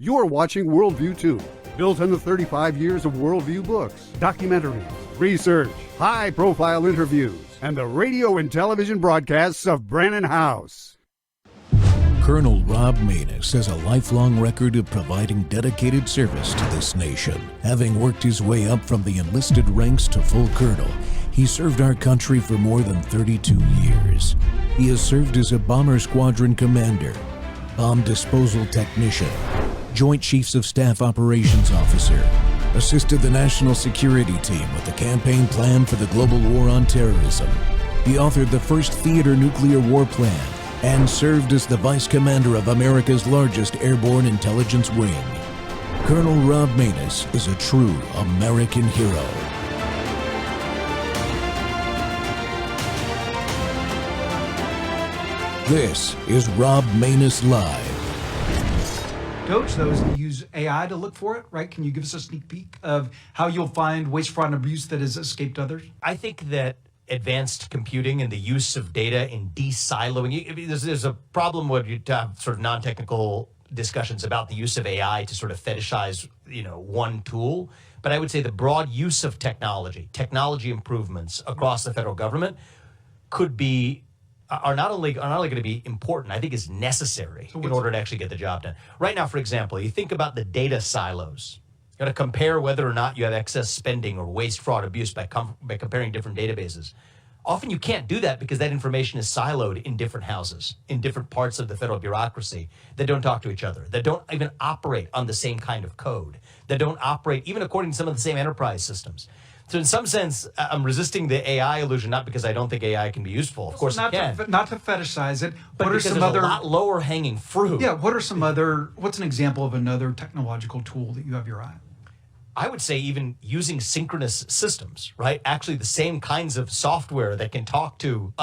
You're watching Worldview 2, built on the 35 years of Worldview books, documentaries, research, high-profile interviews, and the radio and television broadcasts of Brannon House. Colonel Rob Maness has a lifelong record of providing dedicated service to this nation. Having worked his way up from the enlisted ranks to full colonel, he served our country for more than 32 years. He has served as a bomber squadron commander, bomb disposal technician, Joint Chiefs of Staff Operations Officer, assisted the National Security Team with the campaign plan for the global war on terrorism. He authored the first theater nuclear war plan and served as the Vice Commander of America's largest airborne intelligence wing. Colonel Rob Maness is a true American hero. This is Rob Maness Live. Coach, though, is to use AI to look for it, right? Can you give us a sneak peek of how you'll find waste, fraud, and abuse that has escaped others? I think that advanced computing and the use of data in de-siloing, there's a problem where you have sort of non-technical discussions about the use of AI to sort of fetishize, one tool. But I would say the broad use of technology improvements across the federal government are not only going to be important, I think is necessary in order to actually get the job done. Right now, for example, you think about the data silos. You got to compare whether or not you have excess spending or waste, fraud, abuse by comparing different databases. Often you can't do that because that information is siloed in different houses, in different parts of the federal bureaucracy that don't talk to each other, that don't even operate on the same kind of code, that don't operate even according to some of the same enterprise systems. So in some sense, I'm resisting the AI illusion, not because I don't think AI can be useful. Of course it can. Not to fetishize it, but what are some other... a lot lower hanging fruit. Yeah, what's an example of another technological tool that you have your eye on? I would say even using synchronous systems, right? Actually the same kinds of software that can talk to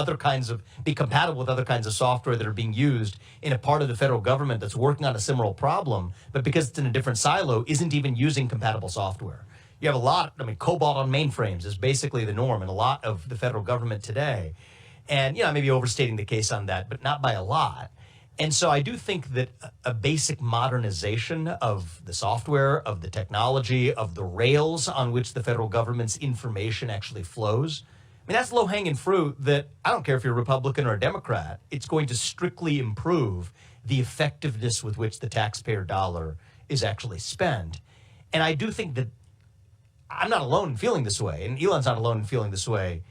be compatible with other kinds of software that are being used in a part of the federal government that's working on a similar problem, but because it's in a different silo, isn't even using compatible software. You have COBOL on mainframes is basically the norm in a lot of the federal government today. And, maybe overstating the case on that, but not by a lot. And so I do think that a basic modernization of the software, of the technology, of the rails on which the federal government's information actually flows, that's low-hanging fruit that I don't care if you're a Republican or a Democrat, it's going to strictly improve the effectiveness with which the taxpayer dollar is actually spent. And I do think that I'm not alone in feeling this way, and Elon's not alone in feeling this way.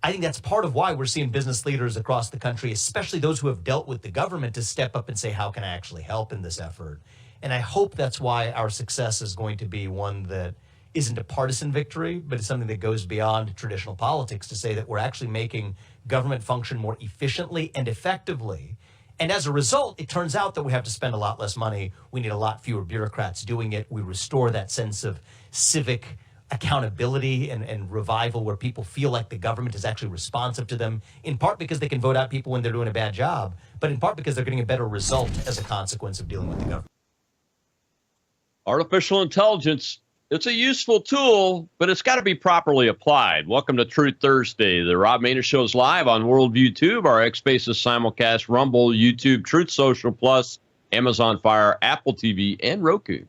I think that's part of why we're seeing business leaders across the country, especially those who have dealt with the government, to step up and say, how can I actually help in this effort? And I hope that's why our success is going to be one that isn't a partisan victory, but it's something that goes beyond traditional politics to say that we're actually making government function more efficiently and effectively. And as a result, it turns out that we have to spend a lot less money. We need a lot fewer bureaucrats doing it. We restore that sense of civic accountability and revival where people feel like the government is actually responsive to them, in part because they can vote out people when they're doing a bad job, but in part because they're getting a better result as a consequence of dealing with the government. Artificial intelligence, it's a useful tool, but it's got to be properly applied. Welcome to Truth Thursday. The Rob Maness Show is live on Worldview Tube, our X Spaces simulcast, Rumble, YouTube, Truth Social Plus, Amazon Fire, Apple TV, and Roku.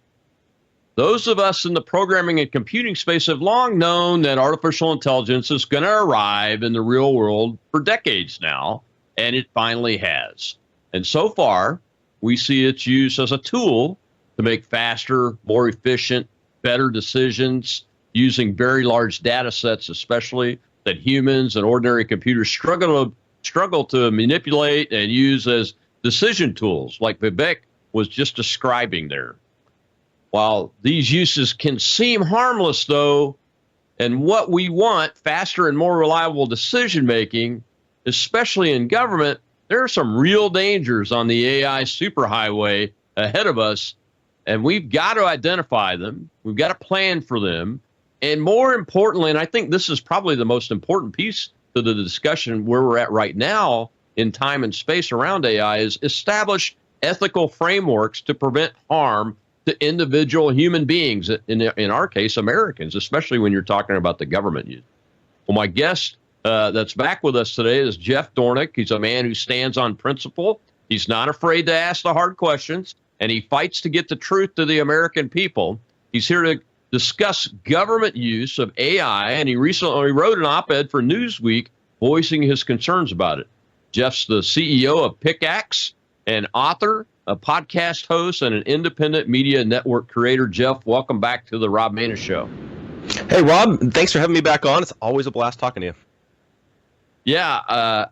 Those of us in the programming and computing space have long known that artificial intelligence is going to arrive in the real world for decades now, and it finally has. And so far, we see its use as a tool to make faster, more efficient, better decisions using very large data sets, especially that humans and ordinary computers struggle to manipulate and use as decision tools, like Vivek was just describing there. While these uses can seem harmless, though, and what we want, faster and more reliable decision-making, especially in government, there are some real dangers on the AI superhighway ahead of us, and we've got to identify them. We've got to plan for them. And more importantly, and I think this is probably the most important piece to the discussion where we're at right now in time and space around AI, is establish ethical frameworks to prevent harm to individual human beings, in our case, Americans, especially when you're talking about the government use. Well, my guest that's back with us today is Jeff Dornik. He's a man who stands on principle. He's not afraid to ask the hard questions. and he fights to get the truth to the American people. He's here to discuss government use of AI, and he recently wrote an op-ed for Newsweek voicing his concerns about it. Jeff's the CEO of Pickaxe, an author, a podcast host, and an independent media network creator. Jeff, welcome back to the Rob Maness Show. Hey, Rob, thanks for having me back on. It's always a blast talking to you. Yeah,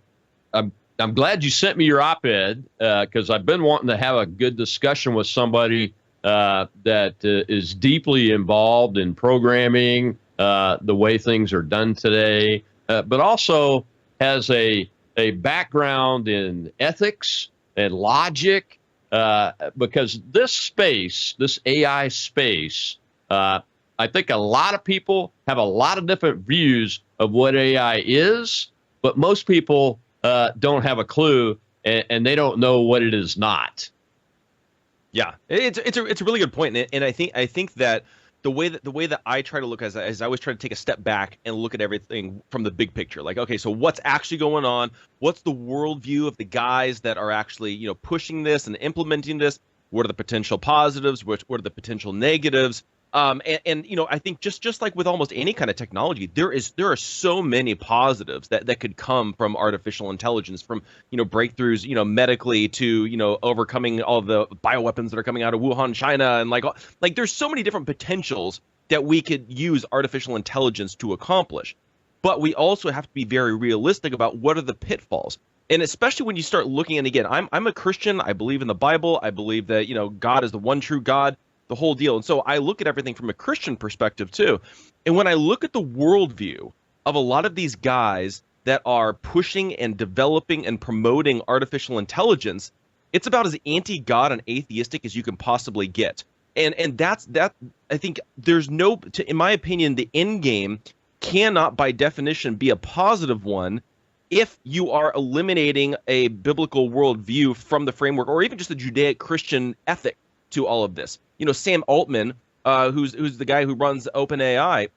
I'm glad you sent me your op-ed because I've been wanting to have a good discussion with somebody that is deeply involved in programming, the way things are done today, but also has a background in ethics and logic, because this space, this AI space, I think a lot of people have a lot of different views of what AI is, but most people don't have a clue, and they don't know what it is not. Yeah, it's a really good point, and I think that the way that I try to look at it is I always try to take a step back and look at everything from the big picture. Like, okay, so what's actually going on? What's the worldview of the guys that are actually pushing this and implementing this? What are the potential positives? What are the potential negatives? And I think just like with almost any kind of technology, there are so many positives that could come from artificial intelligence, from breakthroughs medically to overcoming all the bioweapons that are coming out of Wuhan, China, and like there's so many different potentials that we could use artificial intelligence to accomplish. But we also have to be very realistic about what are the pitfalls. And especially when you start looking, and again, I'm a Christian. I believe in the Bible. I believe that God is the one true God. The whole deal. And so I look at everything from a Christian perspective too. And when I look at the worldview of a lot of these guys that are pushing and developing and promoting artificial intelligence, it's about as anti-God and atheistic as you can possibly get. And that's I think there's in my opinion, the end game cannot by definition be a positive one if you are eliminating a biblical worldview from the framework, or even just a Judaic Christian ethic to all of this. Sam Altman, who's the guy who runs OpenAI,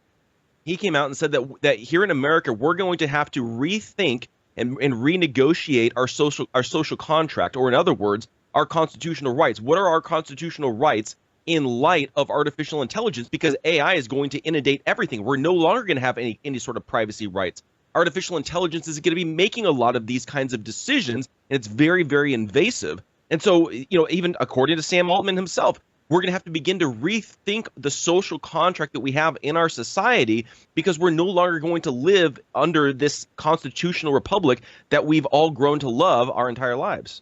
he came out and said that here in America we're going to have to rethink and renegotiate our social contract, or in other words, our constitutional rights. What are our constitutional rights in light of artificial intelligence? Because AI is going to inundate everything. We're no longer going to have any sort of privacy rights. Artificial intelligence is going to be making a lot of these kinds of decisions, and it's very, very invasive. And so, even according to Sam Altman himself, we're going to have to begin to rethink the social contract that we have in our society, because we're no longer going to live under this constitutional republic that we've all grown to love our entire lives.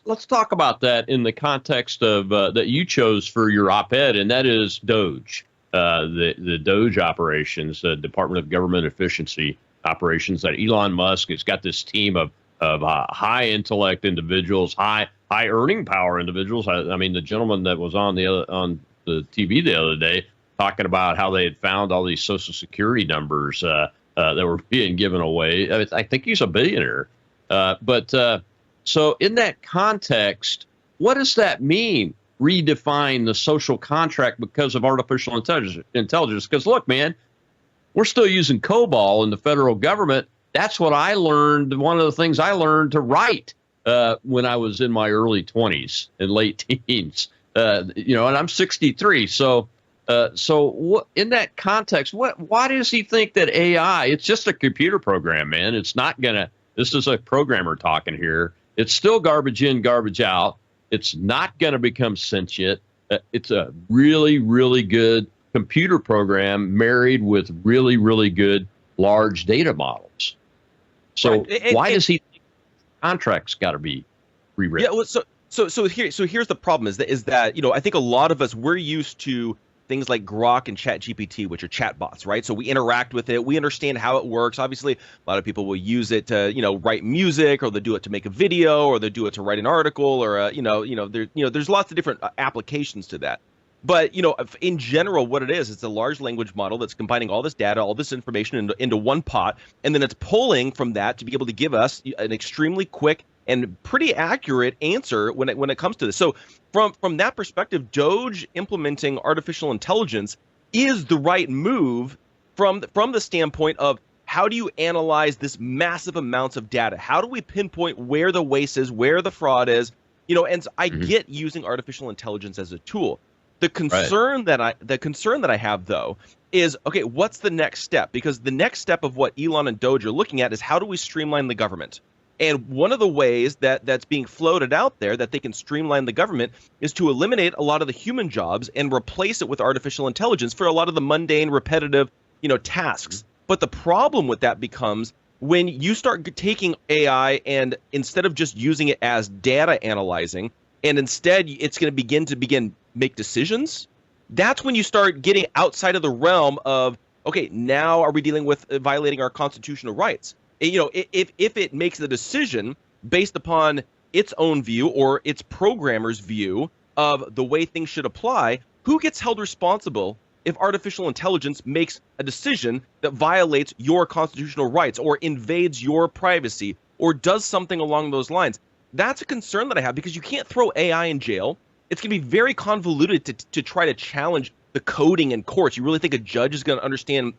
Let's talk about that in the context of that you chose for your op-ed, and that is Doge, the Doge operations, the Department of Government Efficiency operations that Elon Musk has got this team of high intellect individuals, high earning power individuals. I mean, the gentleman that was on the TV the other day talking about how they had found all these Social Security numbers that were being given away. I think he's a billionaire. So in that context, what does that mean? Redefine the social contract because of artificial intelligence? Because look, man, we're still using COBOL in the federal government. That's what I learned. One of the things I learned to write when I was in my early 20s and late teens, and I'm 63. So what, in that context, why does he think that AI, it's just a computer program, man. It's not this is a programmer talking here. It's still garbage in, garbage out. It's not going to become sentient. It's a really, really good computer program married with really, really good large data models. So right. Why does he think contracts got to be rewritten? Yeah, well, so here's the problem is that I think a lot of us, we're used to things like Grok and ChatGPT, which are chatbots, right? So we interact with it, we understand how it works. Obviously, a lot of people will use it to write music, or they'll do it to make a video, or they'll do it to write an article, or there's lots of different applications to that. But in general, what it is, it's a large language model that's combining all this data, all this information into one pot, and then it's pulling from that to be able to give us an extremely quick and pretty accurate answer when it comes to this. So from that perspective, Doge implementing artificial intelligence is the right move from the standpoint of how do you analyze this massive amounts of data? How do we pinpoint where the waste is, where the fraud is? And so I get using artificial intelligence as a tool. The concern that I have, though, is, okay, what's the next step? Because the next step of what Elon and Doge are looking at is how do we streamline the government? And one of the ways that's being floated out there that they can streamline the government is to eliminate a lot of the human jobs and replace it with artificial intelligence for a lot of the mundane, repetitive, tasks. But the problem with that becomes when you start taking AI and instead of just using it as data analyzing, and instead it's going to begin make decisions, that's when you start getting outside of the realm of, okay, now are we dealing with violating our constitutional rights? If it makes the decision based upon its own view or its programmer's view of the way things should apply, who gets held responsible if artificial intelligence makes a decision that violates your constitutional rights or invades your privacy or does something along those lines? That's a concern that I have, because you can't throw AI in jail. It's going to be very convoluted to try to challenge the coding in courts. You really think a judge is going to understand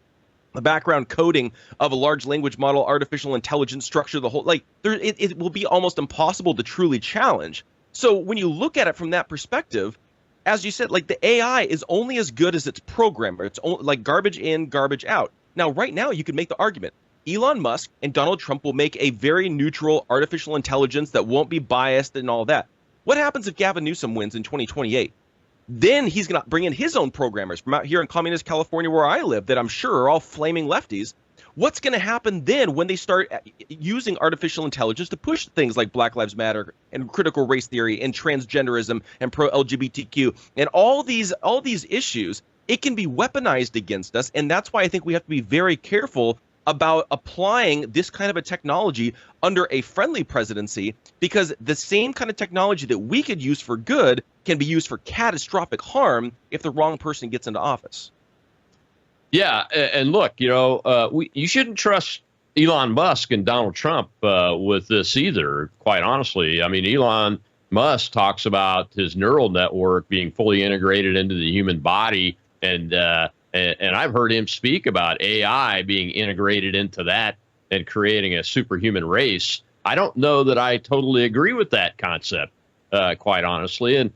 the background coding of a large language model, artificial intelligence structure, the whole, it will be almost impossible to truly challenge. So when you look at it from that perspective, as you said, the AI is only as good as its programmer. It's only, like garbage in, garbage out. Now, right now, you could make the argument Elon Musk and Donald Trump will make a very neutral artificial intelligence that won't be biased and all that. What happens if Gavin Newsom wins in 2028? Then he's going to bring in his own programmers from out here in communist California where I live that I'm sure are all flaming lefties. What's going to happen then when they start using artificial intelligence to push things like Black Lives Matter and critical race theory and transgenderism and pro-LGBTQ and all these issues? It can be weaponized against us, and that's why I think we have to be very careful about applying this kind of a technology under a friendly presidency, because the same kind of technology that we could use for good can be used for catastrophic harm if the wrong person gets into office. Yeah, and look, you shouldn't trust Elon Musk and Donald Trump with this either, quite honestly. I mean, Elon Musk talks about his neural network being fully integrated into the human body, and I've heard him speak about AI being integrated into that and creating a superhuman race. I don't know that I totally agree with that concept, quite honestly. And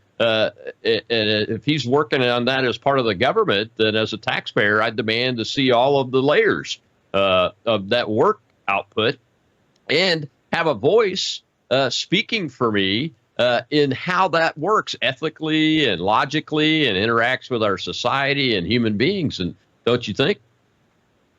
if he's working on that as part of the government, then as a taxpayer, I demand to see all of the layers of that work output and have a voice speaking for me in how that works ethically and logically and interacts with our society and human beings. And don't you think?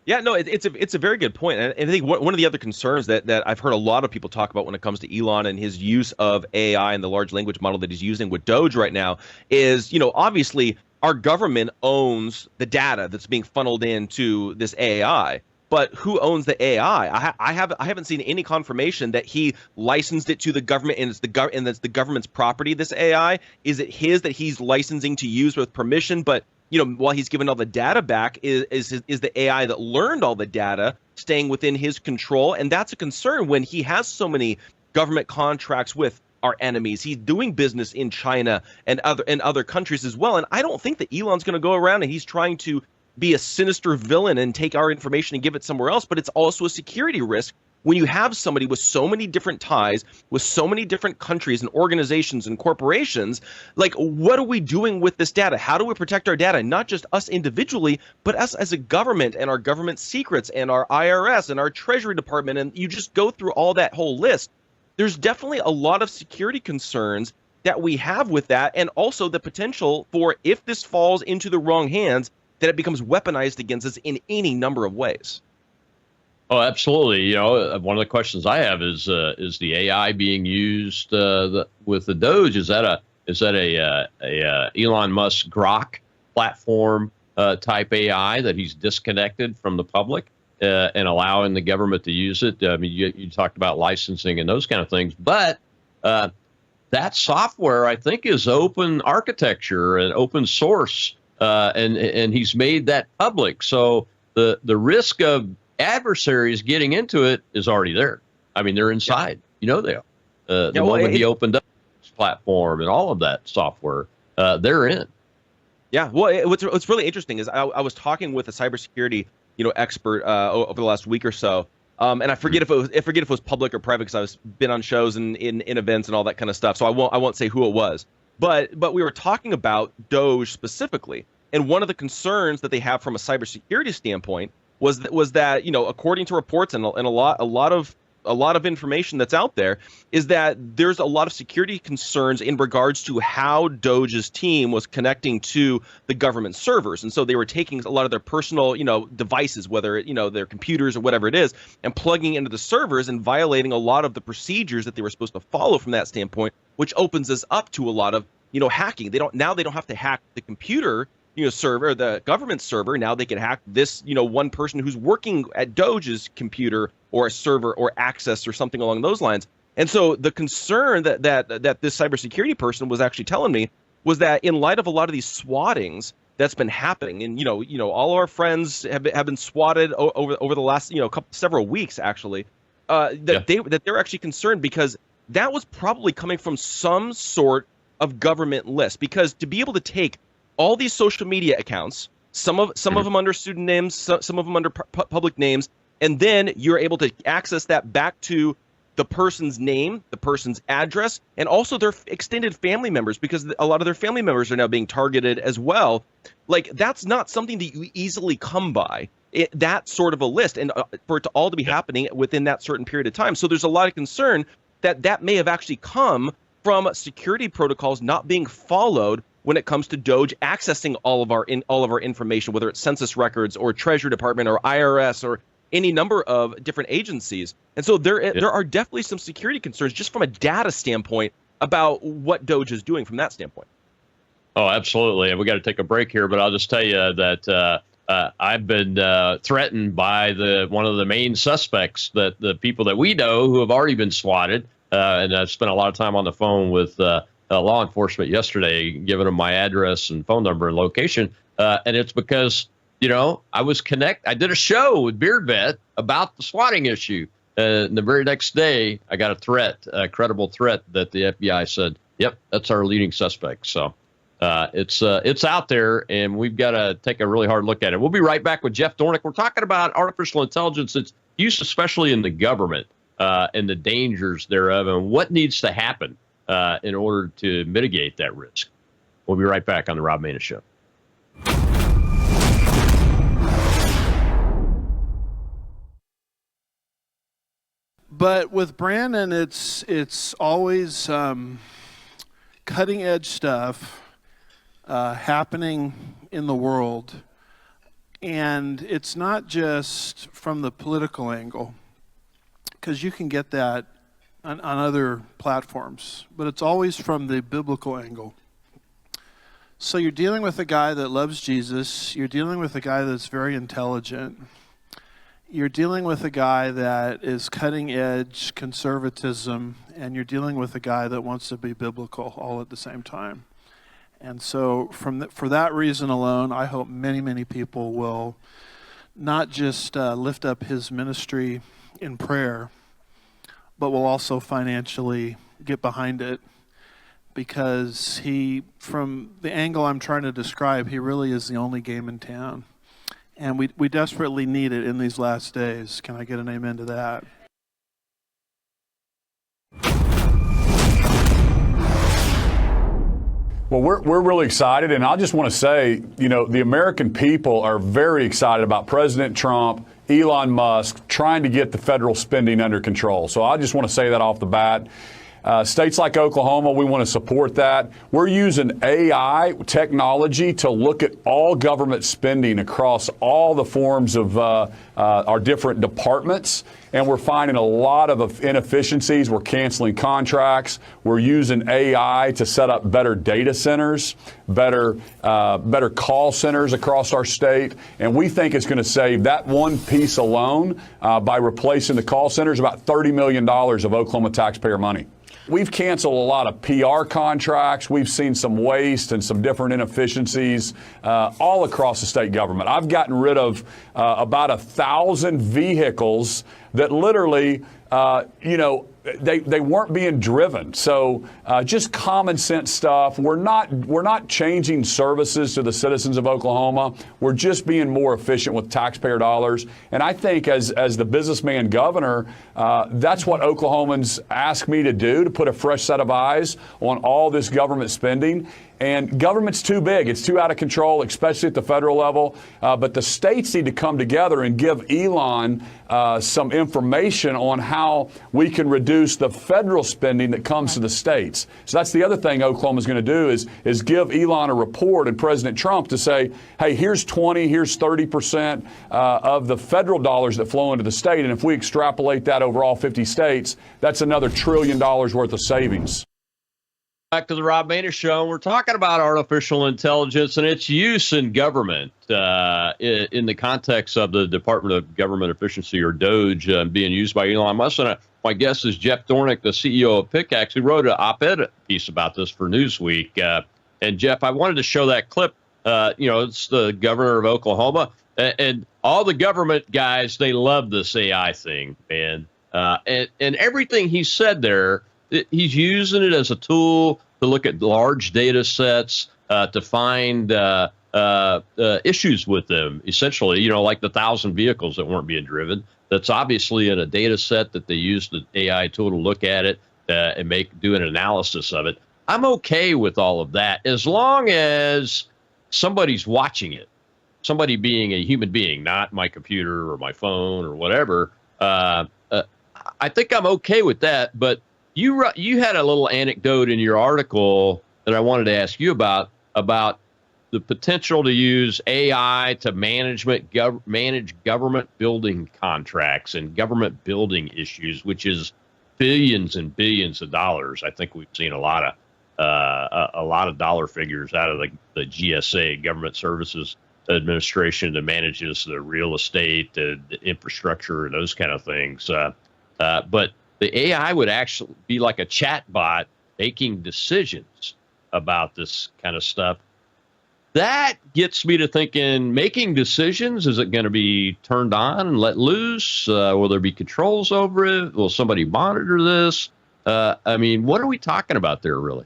Yeah, no, it's a very good point. And I think one of the other concerns that I've heard a lot of people talk about when it comes to Elon and his use of AI and the large language model that he's using with Doge right now is, obviously our government owns the data that's being funneled into this AI. But who owns the AI? I haven't seen any confirmation that he licensed it to the government and that's the government's property. This AI, is it his that he's licensing to use with permission? But while he's given all the data back, is the AI that learned all the data staying within his control? And that's a concern when he has so many government contracts with our enemies. He's doing business in China and other countries as well. And I don't think that Elon's going to go around and he's trying to be a sinister villain and take our information and give it somewhere else. But it's also a security risk when you have somebody with so many different ties, with so many different countries and organizations and corporations. What are we doing with this data? How do we protect our data? Not just us individually, but us as a government and our government secrets and our IRS and our Treasury Department. And you just go through all that whole list. There's definitely a lot of security concerns that we have with that, and also the potential for, if this falls into the wrong hands, that it becomes weaponized against us in any number of ways. Oh, absolutely. One of the questions I have is the AI being used with the Doge? Is that a Elon Musk Grok platform type AI that he's disconnected from the public and allowing the government to use it? I mean, you talked about licensing and those kind of things, but that software, I think, is open architecture and open source, and he's made that public. So the risk of adversaries getting into it is already there. I mean, they're inside. They are. The moment he opened up his platform and all of that software, they're in. Yeah. Well, what's really interesting is I was talking with a cybersecurity expert over the last week or so, And I forget if it was public or private, because I've been on shows and in events and all that kind of stuff. So I won't say who it was. But we were talking about Doge specifically, and one of the concerns that they have from a cybersecurity standpoint was that according to reports and a lot of information that's out there, is that there's a lot of security concerns in regards to how Doge's team was connecting to the government servers. And so they were taking a lot of their personal, devices, whether their computers or whatever it is, and plugging into the servers and violating a lot of the procedures that they were supposed to follow from that standpoint, which opens us up to a lot of, hacking. They don't have to hack the computer server, the government server. Now they can hack this, one person who's working at Doge's computer or a server or access or something along those lines. And so the concern that this cybersecurity person was actually telling me was that in light of a lot of these swattings that's been happening, and all of our friends have been swatted over the last several weeks actually, that they're actually concerned because that was probably coming from some sort of government list. Because to be able to take all these social media accounts, some of them under pseudonyms, some of them under public names, and then you're able to access that back to the person's name, the person's address, and also their extended family members, because a lot of their family members are now being targeted as well. Like, that's not something that you easily come by, that sort of a list, and for it to all to be happening within that certain period of time. So there's a lot of concern that may have actually come from security protocols not being followed when it comes to Doge accessing all of our information, whether it's census records or Treasury Department or IRS or any number of different agencies. And so there are definitely some security concerns just from a data standpoint about what Doge is doing from that standpoint. Oh, absolutely. And we got to take a break here, but I'll just tell you that I've been threatened by one of the main suspects, that the people that we know who have already been swatted. And I've spent a lot of time on the phone with law enforcement yesterday, giving them my address and phone number and location. And it's because, I did a show with Beard Vet about the swatting issue. And the very next day, I got a credible threat that the FBI said, yep, that's our leading suspect. So it's out there, and we've got to take a really hard look at it. We'll be right back with Jeff Dornick. We're talking about artificial intelligence, its use especially in the government, and the dangers thereof, and what needs to happen in order to mitigate that risk. We'll be right back on the Rob Maness Show. But with Brandon, it's always cutting edge stuff happening in the world, and it's not just from the political angle, because you can get that on other platforms, but it's always from the biblical angle. So you're dealing with a guy that loves Jesus, you're dealing with a guy that's very intelligent, you're dealing with a guy that is cutting edge conservatism, and you're dealing with a guy that wants to be biblical all at the same time. And so for that reason alone, I hope many, many people will not just lift up his ministry in prayer, but will also financially get behind it, because from the angle I'm trying to describe, he really is the only game in town. And we desperately need it in these last days. Can I get an amen to that? Well, we're really excited, and I just want to say, the American people are very excited about President Trump, Elon Musk, trying to get the federal spending under control. So I just want to say that off the bat. States like Oklahoma, we want to support that. We're using AI technology to look at all government spending across all the forms of our different departments, and we're finding a lot of inefficiencies. We're canceling contracts. We're using AI to set up better data centers, better call centers across our state, and we think it's going to save that one piece alone by replacing the call centers about $30 million of Oklahoma taxpayer money. We've canceled a lot of PR contracts. We've seen some waste and some different inefficiencies all across the state government. I've gotten rid of about 1,000 vehicles that literally, they weren't being driven. So just common sense stuff. We're not changing services to the citizens of Oklahoma. We're just being more efficient with taxpayer dollars. And I think as the businessman governor, that's what Oklahomans ask me to do, to put a fresh set of eyes on all this government spending. And government's too big. It's too out of control, especially at the federal level. But the states need to come together and give Elon some information on how we can reduce the federal spending that comes to the states. So that's the other thing Oklahoma's going to do is give Elon a report and President Trump to say, hey, here's 20, here's 30% of the federal dollars that flow into the state. And if we extrapolate that over all 50 states, that's another $1 trillion worth of savings. Back to the Rob Maness Show. We're talking about artificial intelligence and its use in government in the context of the Department of Government Efficiency, or DOGE, being used by Elon Musk. And my guest is Jeff Dornick, the CEO of Pickaxe, who wrote an op-ed piece about this for Newsweek. And Jeff, I wanted to show that clip. It's the governor of Oklahoma, and all the government guys, they love this AI thing, man. And everything he said there, he's using it as a tool to look at large data sets, to find issues with them, essentially, like the 1,000 vehicles that weren't being driven. That's obviously in a data set that they use the AI tool to look at it and do an analysis of it. I'm okay with all of that as long as somebody's watching it, somebody being a human being, not my computer or my phone or whatever. I think I'm okay with that, but you had a little anecdote in your article that I wanted to ask you about the potential to use AI to manage government building contracts and government building issues, which is billions and billions of dollars. I think we've seen a lot of dollar figures out of the GSA, Government Services Administration, that manages the real estate, the infrastructure, and those kind of things. But the AI would actually be like a chat bot making decisions about this kind of stuff. That gets me to thinking, making decisions, is it going to be turned on and let loose? Will there be controls over it? Will somebody monitor this? What are we talking about there, really?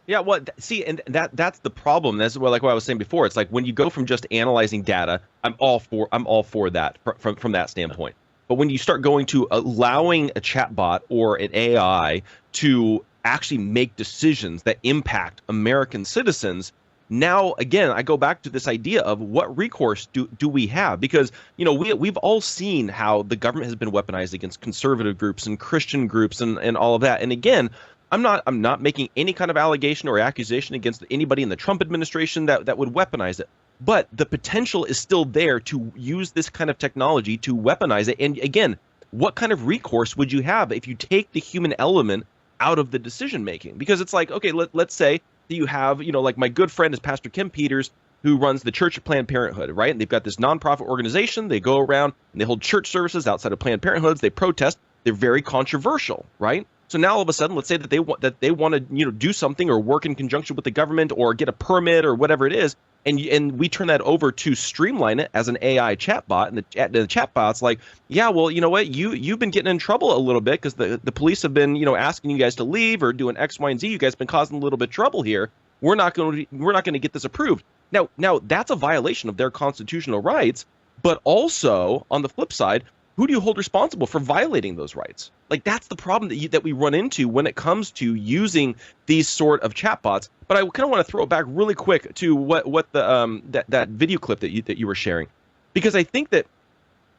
Yeah, well, see, and that's the problem. That's what I was saying before. It's like when you go from just analyzing data, I'm all for that from that standpoint. But when you start going to allowing a chatbot or an AI to actually make decisions that impact American citizens, now, again, I go back to this idea of what recourse do we have? Because, we've all seen how the government has been weaponized against conservative groups and Christian groups and all of that. And again, I'm not making any kind of allegation or accusation against anybody in the Trump administration that would weaponize it. But the potential is still there to use this kind of technology to weaponize it. And again, what kind of recourse would you have if you take the human element out of the decision making? Because it's like, okay, let's say that you have, like my good friend is Pastor Kim Peters, who runs the Church of Planned Parenthood, right? And they've got this nonprofit organization. They go around and they hold church services outside of Planned Parenthoods. They protest. They're very controversial, right? So now all of a sudden, let's say that they want to do something or work in conjunction with the government or get a permit or whatever it is, and we turn that over to streamline it as an AI chatbot, and the chatbot's like, yeah, well, you know what, you've been getting in trouble a little bit because the police have been asking you guys to leave or doing X, Y, and Z. You guys have been causing a little bit of trouble here. We're not going to get this approved. Now that's a violation of their constitutional rights, but also on the flip side, who do you hold responsible for violating those rights? Like, that's the problem that we run into when it comes to using these sort of chatbots. But I kind of want to throw it back really quick to what the that video clip that you were sharing, because I think that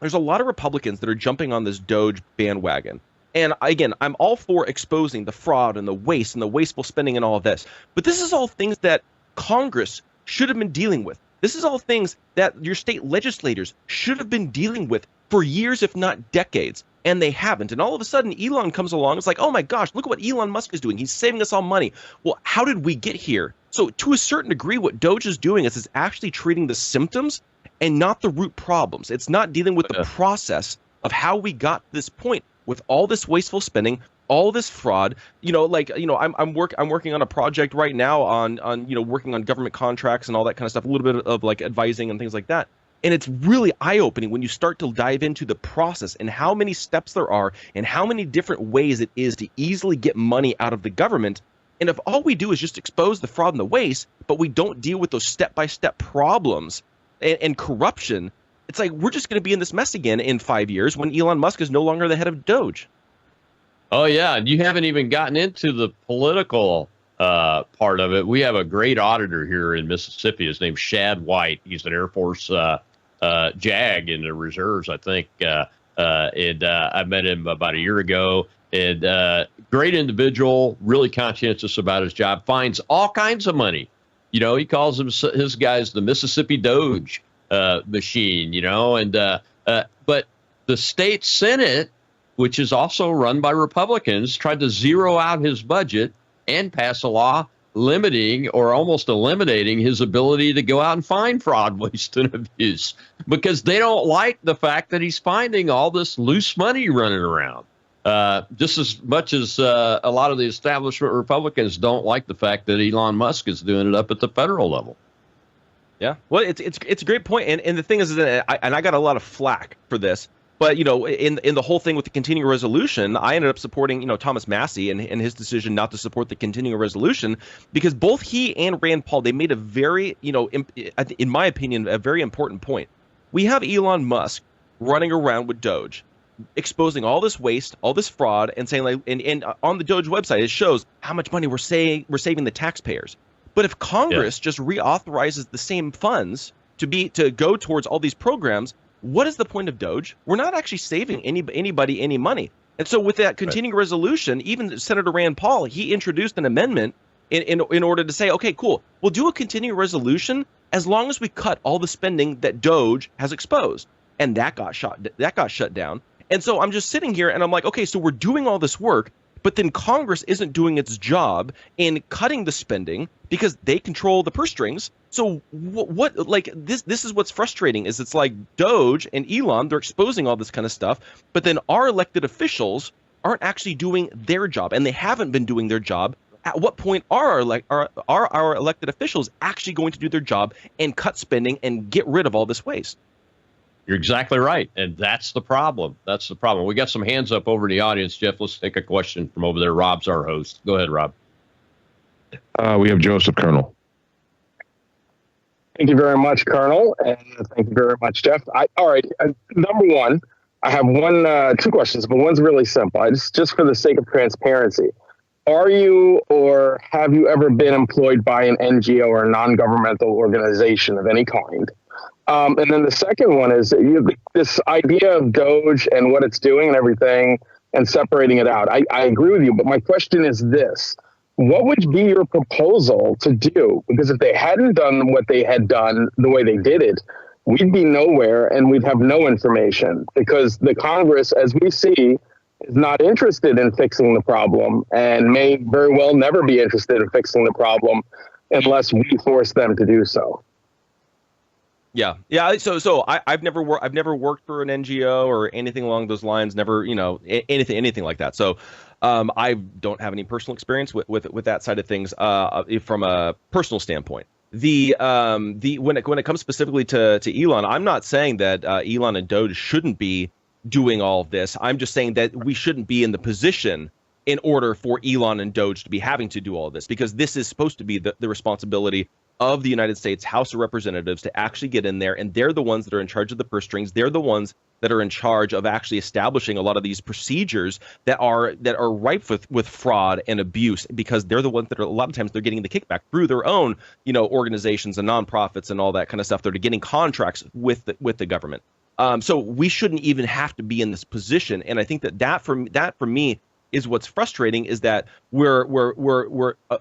there's a lot of Republicans that are jumping on this Doge bandwagon. And again, I'm all for exposing the fraud and the waste and the wasteful spending and all of this. But this is all things that Congress should have been dealing with. This is all things that your state legislators should have been dealing with for years, if not decades, and they haven't. And all of a sudden, Elon comes along. It's like, oh my gosh, look at what Elon Musk is doing. He's saving us all money. Well, how did we get here? So to a certain degree, what Doge is doing is actually treating the symptoms and not the root problems. It's not dealing with the process of how we got to this point with all this wasteful spending, all this fraud. I'm working on a project right now on working on government contracts and all that kind of stuff, a little bit of like advising and things like that. And it's really eye-opening when you start to dive into the process and how many steps there are and how many different ways it is to easily get money out of the government. And if all we do is just expose the fraud and the waste, but we don't deal with those step-by-step problems and corruption, it's like we're just going to be in this mess again in 5 years when Elon Musk is no longer the head of Doge. Oh, yeah. And you haven't even gotten into the political part of it. We have a great auditor here in Mississippi. His name's Shad White. He's an Air Force JAG in the reserves, I think. I met him about a year ago. And great individual, really conscientious about his job, finds all kinds of money. You know, he calls his guys the Mississippi Doge machine, you know. And but the state Senate, which is also run by Republicans, tried to zero out his budget and pass a law limiting or almost eliminating his ability to go out and find fraud, waste, and abuse, because they don't like the fact that he's finding all this loose money running around. Just as much as a lot of the establishment Republicans don't like the fact that Elon Musk is doing it up at the federal level. Yeah, well, it's a great point, and the thing is that I got a lot of flack for this. But, you know, in the whole thing with the continuing resolution, I ended up supporting, you know, Thomas Massie and his decision not to support the continuing resolution, because both he and Rand Paul, they made a very, you know, in my opinion, a very important point. We have Elon Musk running around with Doge, exposing all this waste, all this fraud, and saying, like, and on the Doge website, it shows how much money we're saving the taxpayers. But if Congress just reauthorizes the same funds to go towards all these programs, what is the point of Doge? We're not actually saving anybody any money. And so with that continuing resolution, even Senator Rand Paul, he introduced an amendment in order to say, okay, cool, we'll do a continuing resolution as long as we cut all the spending that Doge has exposed. And that got shut down. And so I'm just sitting here and I'm like, okay, so we're doing all this work, but then Congress isn't doing its job in cutting the spending because they control the purse strings. So what like this is what's frustrating is it's like Doge and Elon, they're exposing all this kind of stuff, but then our elected officials aren't actually doing their job, and they haven't been doing their job. At what point are our elected officials actually going to do their job and cut spending and get rid of all this waste? You're exactly right. And that's the problem. That's the problem. We got some hands up over in the audience, Jeff. Let's take a question from over there. Rob's our host. Go ahead, Rob. We have Joseph, Colonel. Thank you very much, Colonel. And thank you very much, Jeff. All right. Number one, I have two questions, but one's really simple. Just for the sake of transparency. Are you or have you ever been employed by an NGO or a non-governmental organization of any kind? And then the second one is this idea of Doge and what it's doing and everything and separating it out. I agree with you, but my question is this. What would be your proposal to do? Because if they hadn't done what they had done the way they did it, we'd be nowhere and we'd have no information, because the Congress, as we see, is not interested in fixing the problem and may very well never be interested in fixing the problem unless we force them to do so. Yeah. So I've never worked for an NGO or anything along those lines. Never, anything like that. So I don't have any personal experience with that side of things from a personal standpoint. When it comes specifically to Elon, I'm not saying that Elon and Doge shouldn't be doing all of this. I'm just saying that we shouldn't be in the position in order for Elon and Doge to be having to do all of this, because this is supposed to be the responsibility of the United States House of Representatives to actually get in there, and they're the ones that are in charge of the purse strings. They're the ones that are in charge of actually establishing a lot of these procedures that are rife with fraud and abuse, because they're the ones that are, a lot of times they're getting the kickback through their own, organizations and nonprofits and all that kind of stuff. They're getting contracts with the government. So we shouldn't even have to be in this position. And I think that for me is what's frustrating, is that we're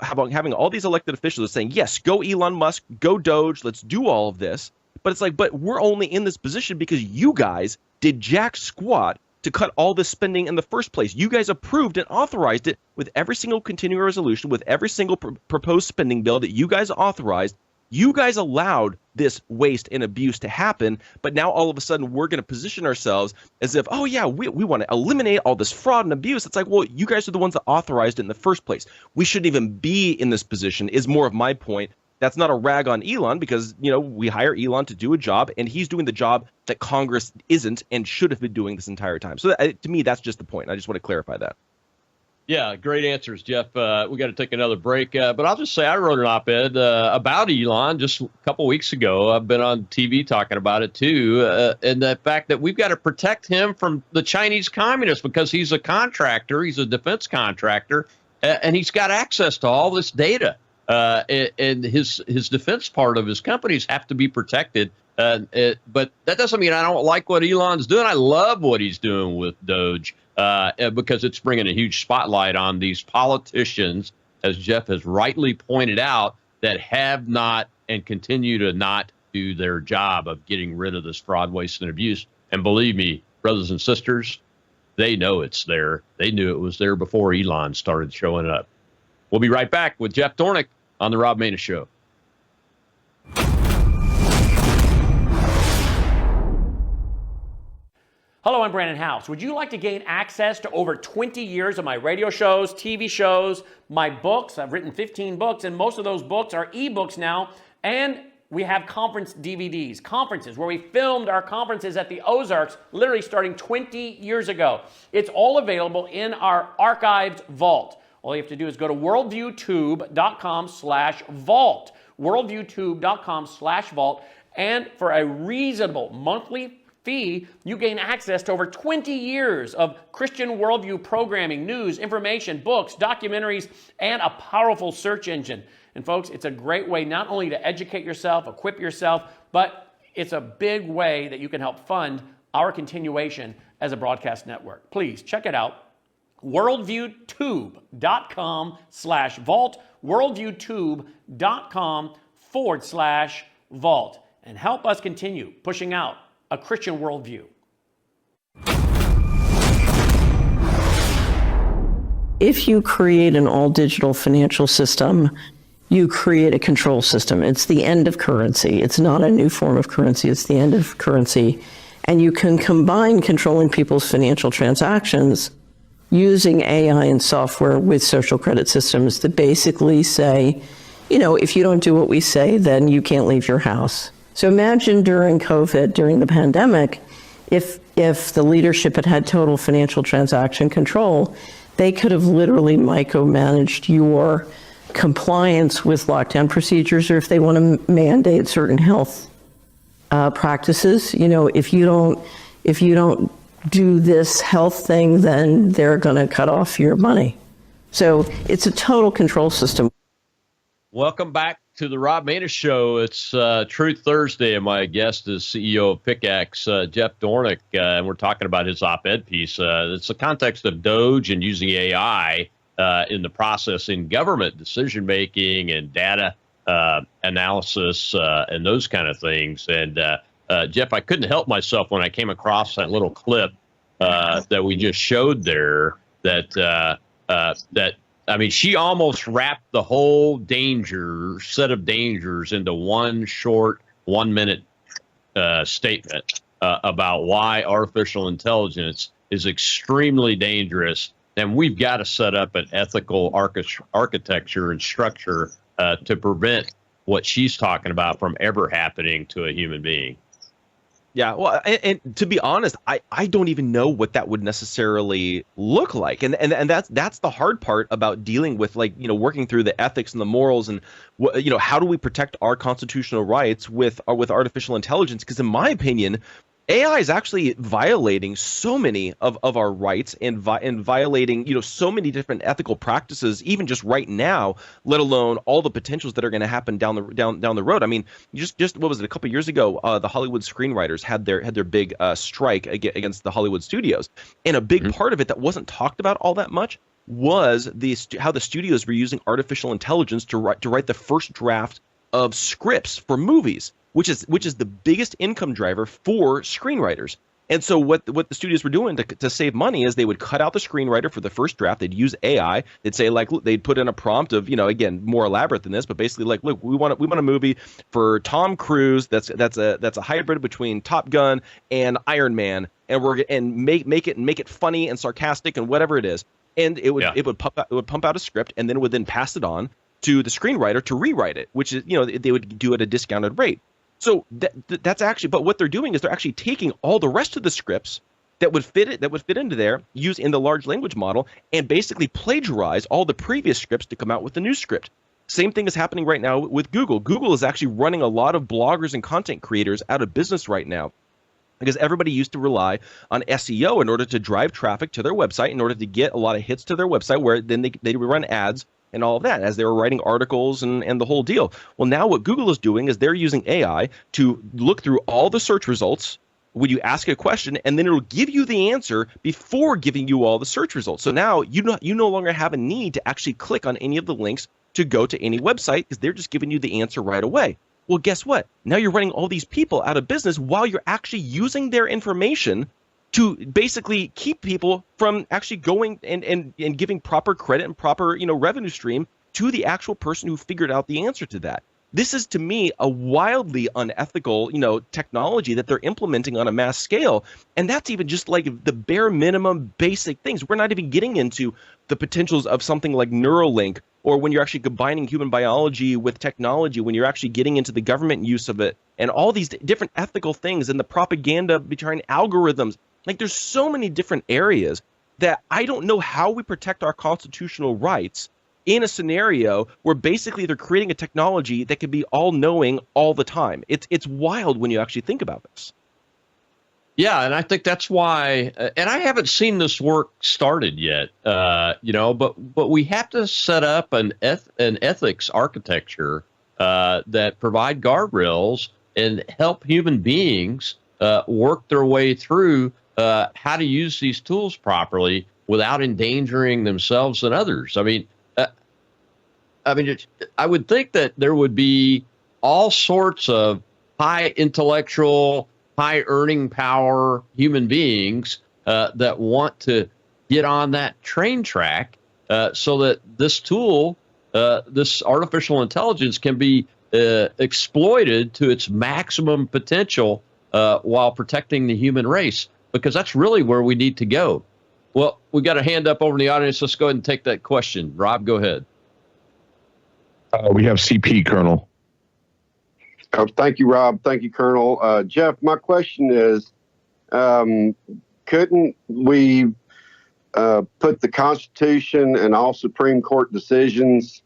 having all these elected officials saying, yes, go Elon Musk, go Doge, let's do all of this. But it's like, but we're only in this position because you guys did jack squat to cut all this spending in the first place. You guys approved and authorized it with every single continuing resolution, with every single proposed spending bill that you guys authorized. You guys allowed this waste and abuse to happen, but now all of a sudden we're going to position ourselves as if, oh yeah, we want to eliminate all this fraud and abuse. It's like, well, you guys are the ones that authorized it in the first place. We shouldn't even be in this position, is more of my point. That's not a rag on Elon because, we hire Elon to do a job and he's doing the job that Congress isn't and should have been doing this entire time. So to me, that's just the point. I just want to clarify that. Yeah, great answers, Jeff. We got to take another break, but I'll just say I wrote an op-ed about Elon just a couple weeks ago. I've been on TV talking about it too, and the fact that we've got to protect him from the Chinese communists because he's a contractor, he's a defense contractor, and he's got access to all this data. And his defense part of his companies have to be protected. But that doesn't mean I don't like what Elon's doing. I love what he's doing with Doge. Because it's bringing a huge spotlight on these politicians, as Jeff has rightly pointed out, that have not and continue to not do their job of getting rid of this fraud, waste, and abuse. And believe me, brothers and sisters, they know it's there. They knew it was there before Elon started showing up. We'll be right back with Jeff Dornick on The Rob Maness Show. Hello, I'm Brandon House. Would you like to gain access to over 20 years of my radio shows, TV shows, my books? I've written 15 books, and most of those books are ebooks now. And we have conference DVDs, conferences where we filmed our conferences at the Ozarks, literally starting 20 years ago. It's all available in our archived vault. All you have to do is go to worldviewtube.com/vault, worldviewtube.com/vault, and for a reasonable monthly fee, you gain access to over 20 years of Christian worldview programming, news, information, books, documentaries, and a powerful search engine. And folks, it's a great way not only to educate yourself, equip yourself, but it's a big way that you can help fund our continuation as a broadcast network. Please check it out. worldviewtube.com/vault, worldviewtube.com/vault, and help us continue pushing out a Christian worldview. If you create an all-digital financial system, you create a control system. It's the end of currency. It's not a new form of currency. It's the end of currency. And you can combine controlling people's financial transactions using AI and software with social credit systems that basically say, if you don't do what we say, then you can't leave your house. So imagine during COVID, during the pandemic, if the leadership had total financial transaction control, they could have literally micromanaged your compliance with lockdown procedures, or if they want to mandate certain health practices. If you don't do this health thing, then they're going to cut off your money. So it's a total control system. Welcome back to the Rob Maness Show. It's Truth Thursday, and my guest is CEO of Pickaxe, Jeff Dornick, and we're talking about his op-ed piece. It's the context of Doge and using AI in the process in government decision-making and data analysis and those kind of things. And Jeff, I couldn't help myself when I came across that little clip that we just showed there she almost wrapped the whole set of dangers into one short 1 minute statement about why artificial intelligence is extremely dangerous. And we've got to set up an ethical architecture and structure to prevent what she's talking about from ever happening to a human being. Yeah, well, and to be honest, I don't even know what that would necessarily look like, and that's the hard part about dealing with, working through the ethics and the morals, and how do we protect our constitutional rights with artificial intelligence? Because in my opinion, AI is actually violating so many of our rights and violating so many different ethical practices, even just right now, let alone all the potentials that are going to happen down the road. I mean, just what was it, a couple of years ago, the Hollywood screenwriters had their big strike against the Hollywood studios, and a big part of it that wasn't talked about all that much was how the studios were using artificial intelligence to write the first draft of scripts for movies, which is the biggest income driver for screenwriters. And so what the studios were doing to save money is they would cut out the screenwriter for the first draft. They'd use AI. They'd say, they'd put in a prompt of, again, more elaborate than this, but basically look, we want a movie for Tom Cruise that's a hybrid between Top Gun and Iron Man, and make it funny and sarcastic and whatever it is. And it would pump out a script, and then it would then pass it on to the screenwriter to rewrite it, which is, they would do it at a discounted rate. So that's actually, but what they're doing is they're actually taking all the rest of the scripts that would fit into there, use in the large language model, and basically plagiarize all the previous scripts to come out with the new script. Same thing is happening right now with Google. Google is actually running a lot of bloggers and content creators out of business right now, because everybody used to rely on SEO in order to drive traffic to their website, in order to get a lot of hits to their website, where then they would run ads and all of that as they were writing articles and the whole deal. Well, now what Google is doing is they're using AI to look through all the search results when you ask a question, and then it'll give you the answer before giving you all the search results. So now you no longer have a need to actually click on any of the links to go to any website, because they're just giving you the answer right away. Well, guess what? Now you're running all these people out of business while you're actually using their information to basically keep people from actually going and giving proper credit and proper, revenue stream to the actual person who figured out the answer to that. This is, to me, a wildly unethical, technology that they're implementing on a mass scale. And that's even just like the bare minimum basic things. We're not even getting into the potentials of something like Neuralink, or when you're actually combining human biology with technology, when you're actually getting into the government use of it, and all these different ethical things and the propaganda behind algorithms. Like, there's so many different areas that I don't know how we protect our constitutional rights in a scenario where basically they're creating a technology that can be all-knowing all the time. It's wild when you actually think about this. Yeah, and I think that's why, and I haven't seen this work started yet, but we have to set up an ethics architecture that provide guardrails and help human beings work their way through how to use these tools properly without endangering themselves and others. I would think that there would be all sorts of high intellectual, high earning power human beings that want to get on that train track so that this tool, this artificial intelligence, can be exploited to its maximum potential while protecting the human race, because that's really where we need to go. Well, we got a hand up over in the audience. Let's go ahead and take that question. Rob, go ahead. We have CP, Colonel. Thank you, Rob. Thank you, Colonel. Jeff, my question is, couldn't we put the Constitution and all Supreme Court decisions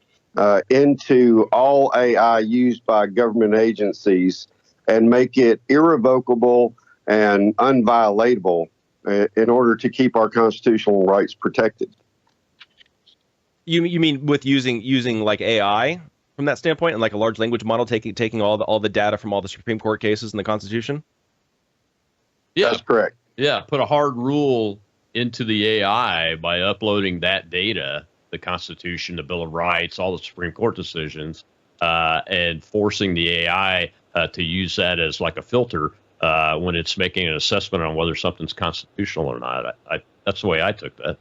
into all AI used by government agencies and make it irrevocable and unviolatable in order to keep our constitutional rights protected? You mean with using like AI from that standpoint, and like a large language model taking all the data from all the Supreme Court cases in the Constitution? Yeah, that's correct. Yeah, put a hard rule into the AI by uploading that data, the Constitution, the Bill of Rights, all the Supreme Court decisions, and forcing the AI to use that as like a filter when it's making an assessment on whether something's constitutional or not. That's the way I took that.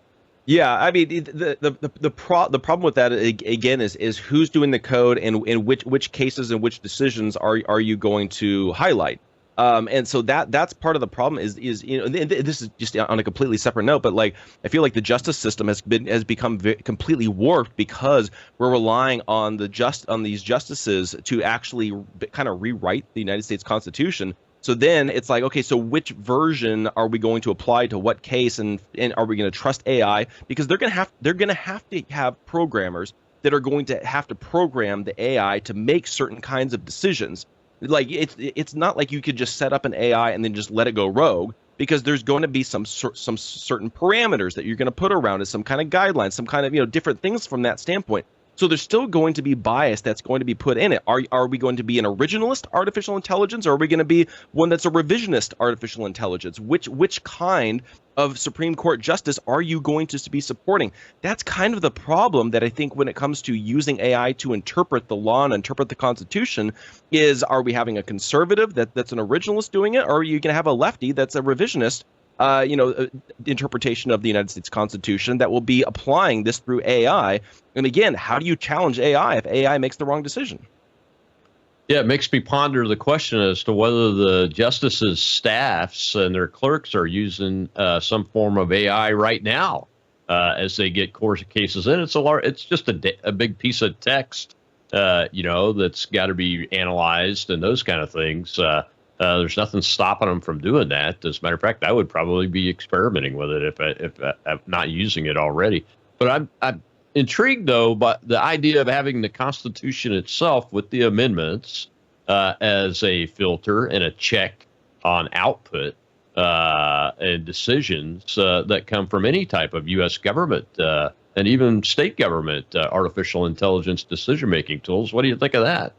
Yeah, I mean, the problem with that again is who's doing the code, and which cases and which decisions are you going to highlight? And so that's part of the problem is this is just on a completely separate note, but like I feel like the justice system has become completely warped because we're relying on these justices to actually kind of rewrite the United States Constitution. So then it's like, okay, so which version are we going to apply to what case, and are we going to trust AI? Because they're going to have to have programmers that are going to have to program the AI to make certain kinds of decisions. Like it's not like you could just set up an AI and then just let it go rogue, because there's going to be some certain parameters that you're going to put around it, some kind of guidelines, some kind of different things from that standpoint. So there's still going to be bias that's going to be put in it. Are we going to be an originalist artificial intelligence, or are we going to be one that's a revisionist artificial intelligence? Which kind of Supreme Court justice are you going to be supporting? That's kind of the problem that I think when it comes to using AI to interpret the law and interpret the Constitution is, are we having a conservative that's an originalist doing it, or are you going to have a lefty that's a revisionist interpretation of the United States Constitution that will be applying this through AI? And again, how do you challenge AI if AI makes the wrong decision? Yeah, it makes me ponder the question as to whether the justices' staffs and their clerks are using some form of AI right now as they get court cases in. It's just a big piece of text, that's got to be analyzed and those kind of things. There's nothing stopping them from doing that. As a matter of fact, I would probably be experimenting with it if I'm not using it already. But I'm intrigued, though, by the idea of having the Constitution itself with the amendments as a filter and a check on output and decisions that come from any type of U.S. government and even state government artificial intelligence decision-making tools. What do you think of that?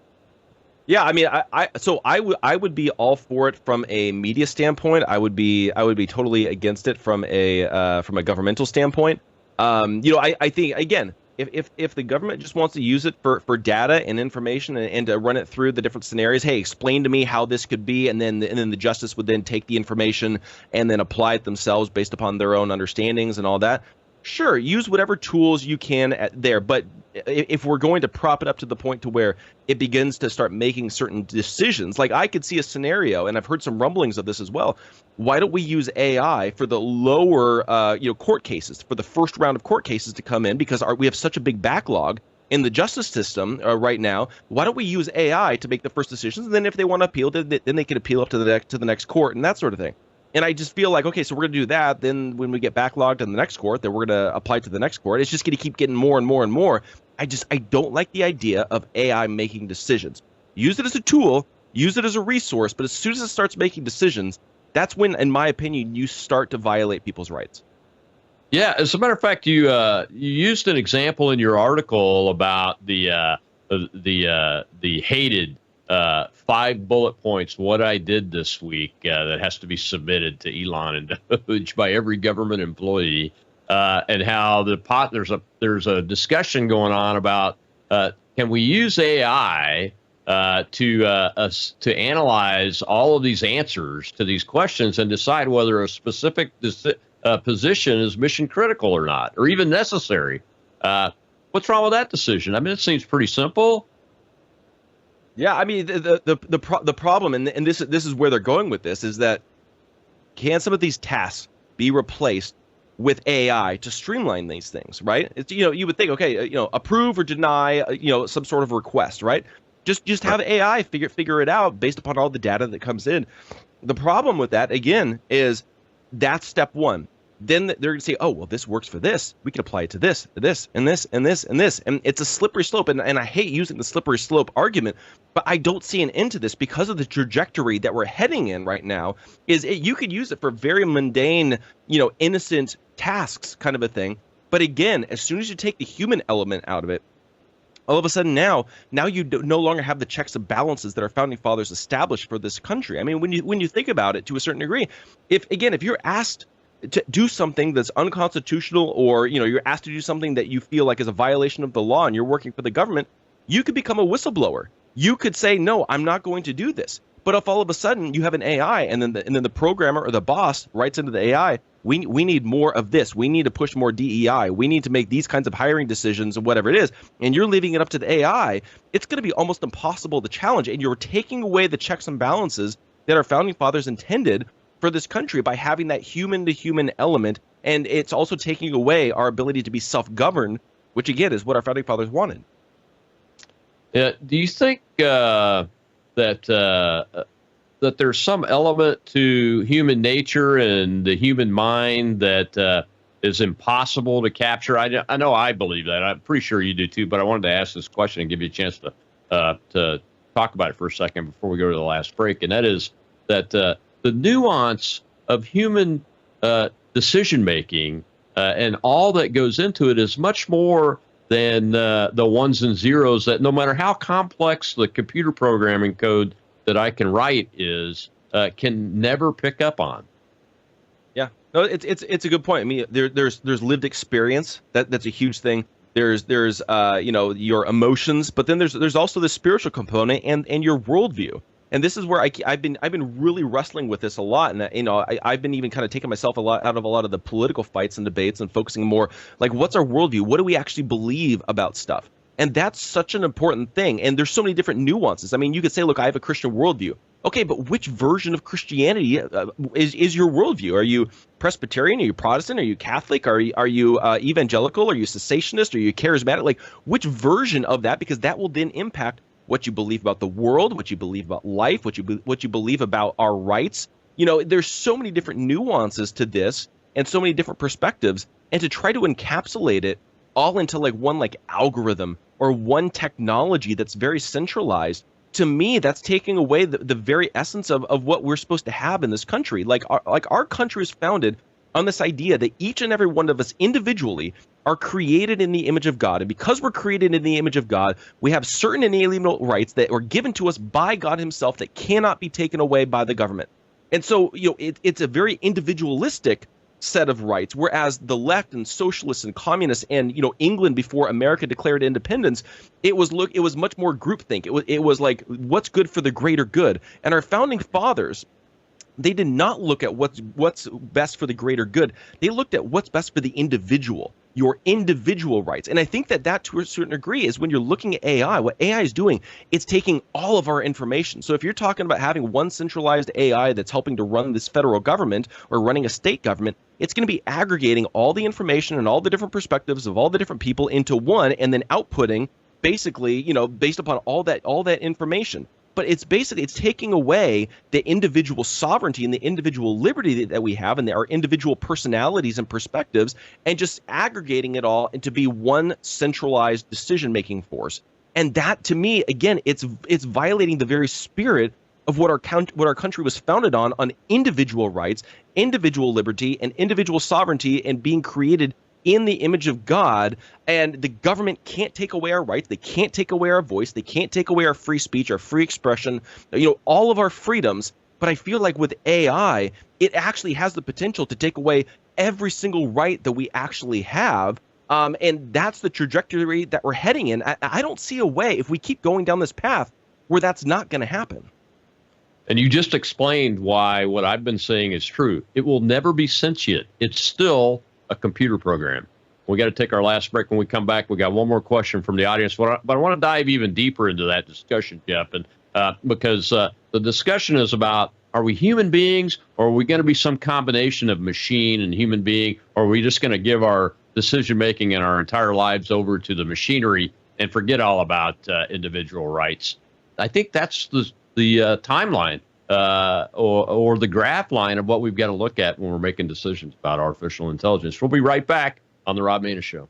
Yeah, I mean, I would be all for it from a media standpoint. I would be totally against it from a governmental standpoint. I think, again, if the government just wants to use it for data and information and to run it through the different scenarios, hey, explain to me how this could be, and then the justice would then take the information and then apply it themselves based upon their own understandings and all that. Sure, use whatever tools you can there, but if we're going to prop it up to the point to where it begins to start making certain decisions, like I could see a scenario, and I've heard some rumblings of this as well. Why don't we use AI for the lower, court cases, for the first round of court cases to come in, because we have such a big backlog in the justice system right now. Why don't we use AI to make the first decisions, and then if they want to appeal, then they can appeal up to the next court and that sort of thing. And I just feel like, okay, so we're going to do that. Then when we get backlogged in the next court, then we're going to apply to the next court. It's just going to keep getting more and more and more. I don't like the idea of AI making decisions. Use it as a tool, use it as a resource, but as soon as it starts making decisions, that's when, in my opinion, you start to violate people's rights. Yeah, as a matter of fact, you used an example in your article about the hated 5 bullet points, what I did this week that has to be submitted to Elon and Doge by every government employee, and how there's a discussion going on about can we use AI to analyze all of these answers to these questions and decide whether a specific position is mission critical or not, or even necessary. What's wrong with that decision? I mean, it seems pretty simple. Yeah, I mean, the problem, and this is where they're going with this, is that can some of these tasks be replaced with AI to streamline these things, right? It's, you would think, okay, approve or deny, some sort of request, right? Just have AI figure it out based upon all the data that comes in. The problem with that, again, is that's step one. Then they're going to say, oh, well, this works for this. We can apply it to this, and this, and this, and this. And it's a slippery slope. And I hate using the slippery slope argument, but I don't see an end to this because of the trajectory that we're heading in right now. You could use it for very mundane, innocent tasks kind of a thing. But again, as soon as you take the human element out of it, all of a sudden now you no longer have the checks and balances that our founding fathers established for this country. I mean, when you think about it to a certain degree, if you're asked to do something that's unconstitutional, or you're asked to do something that you feel like is a violation of the law and you're working for the government, you could become a whistleblower. You could say, no, I'm not going to do this. But if all of a sudden you have an AI and then the programmer or the boss writes into the AI, we need more of this. We need to push more DEI. We need to make these kinds of hiring decisions or whatever it is. And you're leaving it up to the AI. It's going to be almost impossible to challenge. And you're taking away the checks and balances that our founding fathers intended for this country by having that human-to-human element. And it's also taking away our ability to be self-governed, which, again, is what our founding fathers wanted. Do you think that there's some element to human nature and the human mind that is impossible to capture? I know I believe that. I'm pretty sure you do too, but I wanted to ask this question and give you a chance to talk about it for a second before we go to the last break. And that is that the nuance of human decision-making and all that goes into it is much more than the ones and zeros that, no matter how complex the computer programming code that I can write is, can never pick up on. Yeah, no, it's a good point. I mean, there's lived experience. That's a huge thing. There's your emotions, but then there's also the spiritual component and your worldview. And this is where I've been really wrestling with this a lot, and I've been even kind of taking myself out of a lot of the political fights and debates and focusing more like, what's our worldview? What do we actually believe about stuff? And that's such an important thing. And there's so many different nuances. I mean, you could say, look, I have a Christian worldview. Okay, but which version of Christianity is your worldview? Are you Presbyterian? Are you Protestant? Are you Catholic? Are you evangelical? Are you cessationist? Are you charismatic? Like, which version of that? Because that will then impact what you believe about the world, what you believe about life, what you believe about our rights. You know, there's so many different nuances to this and so many different perspectives, and to try to encapsulate it all into like one like algorithm or one technology that's very centralized. To me, that's taking away the very essence of what we're supposed to have in this country. Like our country is founded on this idea that each and every one of us individually are created in the image of God. And because we're created in the image of God, we have certain inalienable rights that were given to us by God himself that cannot be taken away by the government. And so, you know, it's a very individualistic set of rights, whereas the left and socialists and communists and, you know, England before America declared independence, it was much more groupthink. It was like, what's good for the greater good. And our founding fathers, they did not look at what's best for the greater good. They looked at what's best for the individual, your individual rights. And I think that to a certain degree is when you're looking at AI, what AI is doing, it's taking all of our information. So if you're talking about having one centralized AI that's helping to run this federal government or running a state government, it's going to be aggregating all the information and all the different perspectives of all the different people into one and then outputting basically, you know, based upon all that information. But it's taking away the individual sovereignty and the individual liberty that we have and our individual personalities and perspectives, and just aggregating it all into be one centralized decision-making force. And that, to me, again, it's violating the very spirit of what our country was founded on individual rights, individual liberty, and individual sovereignty, and being created in the image of God. And the government can't take away our rights. They can't take away our voice. They can't take away our free speech, our free expression, you know, all of our freedoms. But I feel like with AI, it actually has the potential to take away every single right that we actually have. And that's the trajectory that we're heading in. I don't see a way, if we keep going down this path, where that's not going to happen. And you just explained why what I've been saying is true. It will never be sentient. It's still a computer program. We got to take our last break. When we come back, we got one more question from the audience, but I want to dive even deeper into that discussion, Jeff, and because the discussion is about, are we human beings, or are we going to be some combination of machine and human being, or are we just going to give our decision making and our entire lives over to the machinery and forget all about individual rights? I think that's the timeline or the graph line of what we've got to look at when we're making decisions about artificial intelligence. We'll be right back on The Rob Maness Show.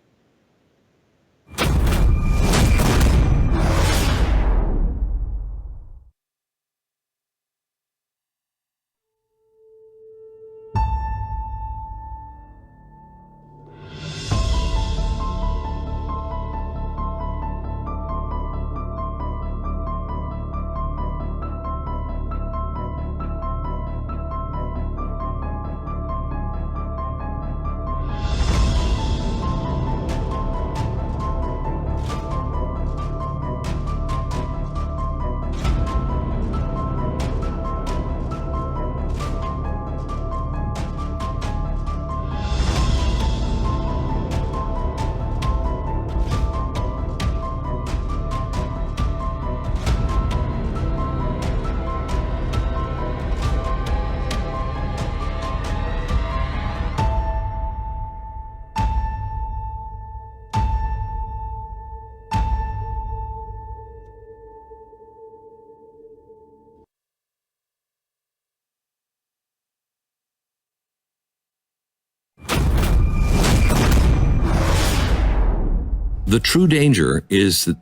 The true danger is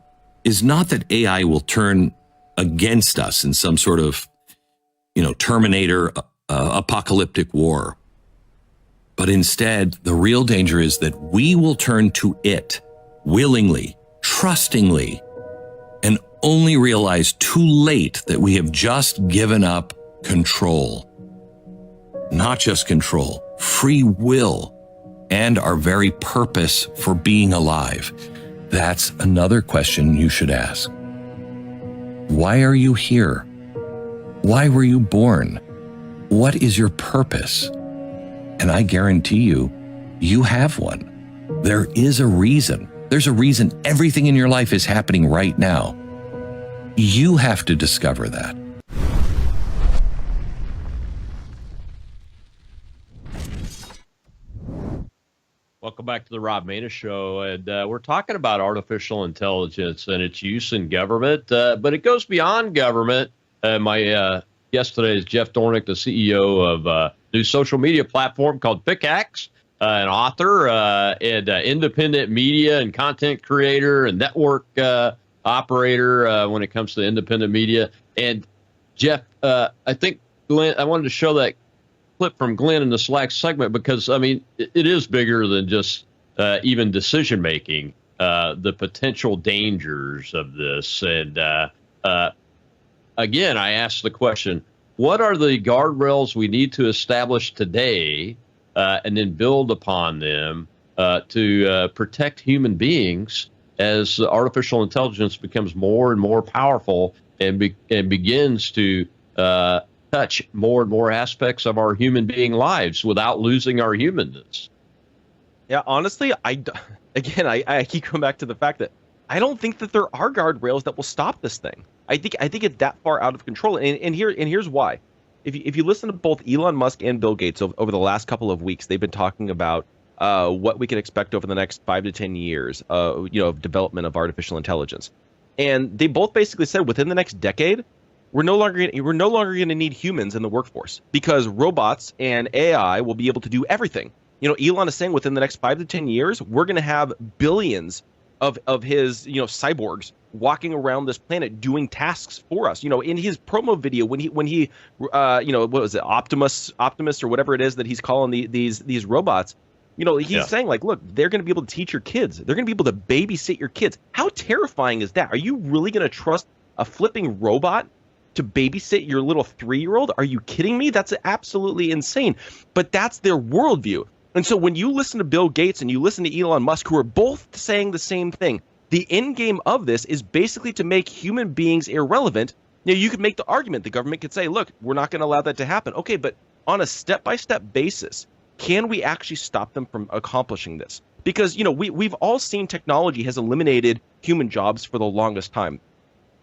not that AI will turn against us in some sort of, Terminator apocalyptic war. But instead, the real danger is that we will turn to it willingly, trustingly, and only realize too late that we have just given up control. Not just control, free will, and our very purpose for being alive. That's another question you should ask. Why are you here? Why were you born? What is your purpose? And I guarantee you, you have one. There is a reason. There's a reason everything in your life is happening right now. You have to discover that. Welcome back to the Rob Maness Show. And we're talking about artificial intelligence and its use in government, but it goes beyond government. My guest today is Jeff Dornick, the CEO of a new social media platform called Pickaxe, an author and independent media and content creator and network operator when it comes to independent media. And Jeff, I think Glenn, I wanted to show that clip from Glenn in this last segment because, I mean, it is bigger than just even decision making, the potential dangers of this. And again, I asked the question, what are the guardrails we need to establish today and then build upon them to protect human beings as artificial intelligence becomes more and more powerful and begins to touch more and more aspects of our human being lives without losing our humanness? Yeah, honestly, I keep coming back to the fact that I don't think that there are guardrails that will stop this thing. I think it's that far out of control, and here's why. If you listen to both Elon Musk and Bill Gates over the last couple of weeks, they've been talking about what we can expect over the next 5 to 10 years, of development of artificial intelligence, and they both basically said within the next decade, we're no longer going to need humans in the workforce because robots and AI will be able to do everything. Elon is saying within the next 5 to 10 years, we're going to have billions of his cyborgs walking around this planet doing tasks for us. In his promo video, when he what was it, Optimus or whatever it is that he's calling these robots, he's saying like, look, they're going to be able to teach your kids. They're going to be able to babysit your kids. How terrifying is that? Are you really going to trust a flipping robot to babysit your little 3-year-old? Are you kidding me? That's absolutely insane. But that's their worldview. And so when you listen to Bill Gates and you listen to Elon Musk, who are both saying the same thing, the end game of this is basically to make human beings irrelevant. You could make the argument, the government could say, look, we're not going to allow that to happen. Okay, but on a step-by-step basis, can we actually stop them from accomplishing this? Because, we've all seen technology has eliminated human jobs for the longest time.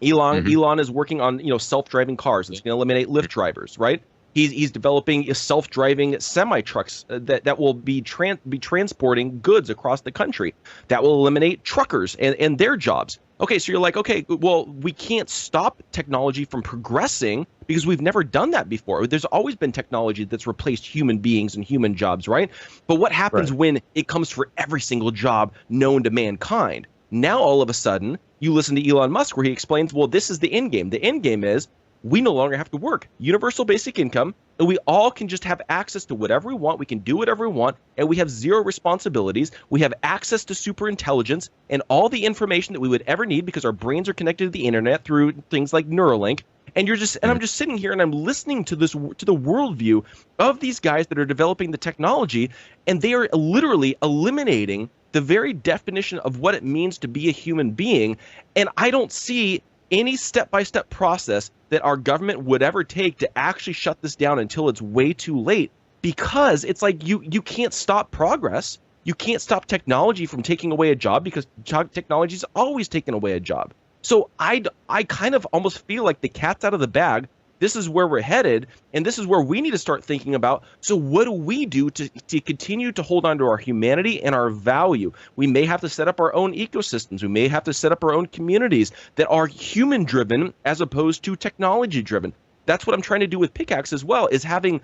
Elon is working on self-driving cars. It's going to eliminate Lyft drivers, right? He's developing self-driving semi-trucks that will be transporting goods across the country. That will eliminate truckers and their jobs. Okay, so you're like, okay, well, we can't stop technology from progressing because we've never done that before. There's always been technology that's replaced human beings and human jobs, right? But what happens when it comes for every single job known to mankind? Now, all of a sudden, you listen to Elon Musk where he explains, well, this is the end game. The end game is we no longer have to work. Universal basic income, and we all can just have access to whatever we want. We can do whatever we want, and we have zero responsibilities. We have access to super intelligence and all the information that we would ever need because our brains are connected to the internet through things like Neuralink. And I'm just sitting here and I'm listening to the worldview of these guys that are developing the technology, and they are literally eliminating the very definition of what it means to be a human being. And I don't see any step-by-step process that our government would ever take to actually shut this down until it's way too late, because it's like you can't stop progress. You can't stop technology from taking away a job because technology is always taking away a job. So I kind of almost feel like the cat's out of the bag. This is where we're headed, and this is where we need to start thinking about, so what do we do to continue to hold on to our humanity and our value? We may have to set up our own ecosystems. We may have to set up our own communities that are human-driven as opposed to technology-driven. That's what I'm trying to do with Pickaxe as well, is having